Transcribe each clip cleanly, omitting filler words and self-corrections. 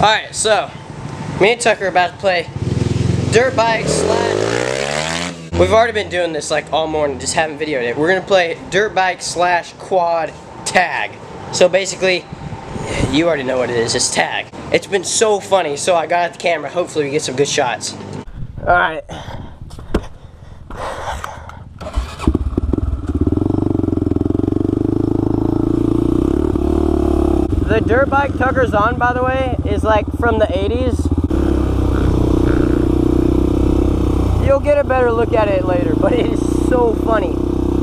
Alright, so me and Tucker are about to play dirt bike slash. We've already been doing this like all morning, just haven't videoed it. We're gonna play dirt bike slash quad tag. So basically, you already know what it is, it's tag. It's been so funny, so I got out the camera. Hopefully we get some good shots. Alright. The dirt bike Tucker's on, by the way, is like from the 80s. You'll get a better look at it later, but it is so funny.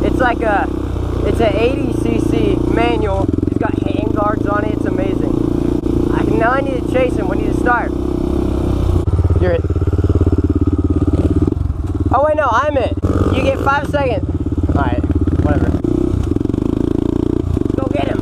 It's like it's an 80cc manual. It's got hand guards on it. It's amazing. Now I need to chase him. We need to start. You're it. Oh wait, no, I'm it. You get 5 seconds. All right, whatever. Go get him.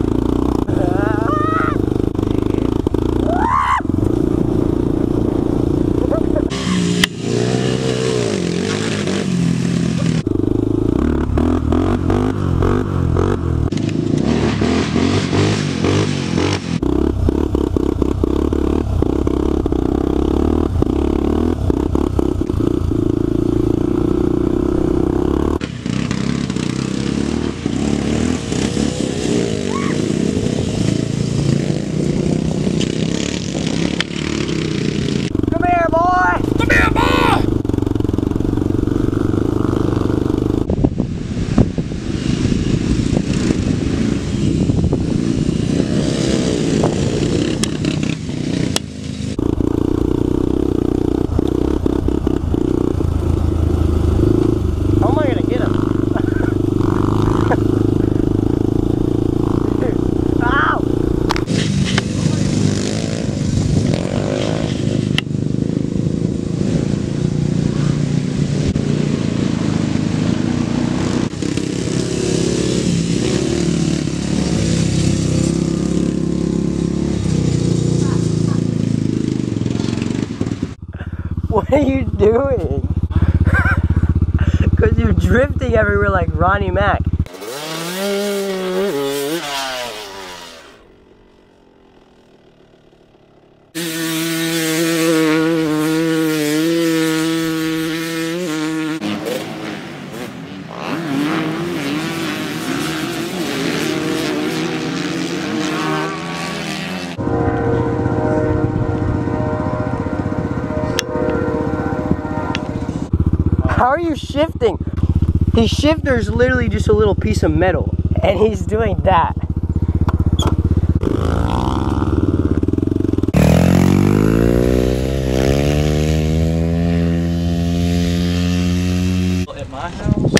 What are you doing? Because you're drifting everywhere like Ronnie Mac. How are you shifting? His shifter is literally just a little piece of metal, and he's doing that. At my house,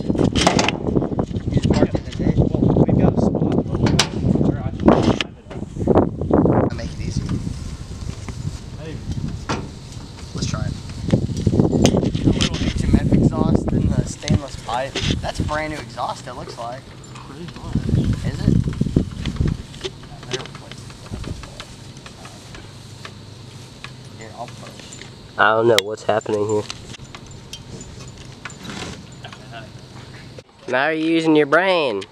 he's parking today. Well, we've got a spot where I can have it. I make it easy. Maybe. Let's try it. A little HMF exhaust in the stainless pipe. That's a brand new exhaust, it looks like. Pretty much. Is it? Here, I'll push. I don't know what's happening here. Now you're using your brain.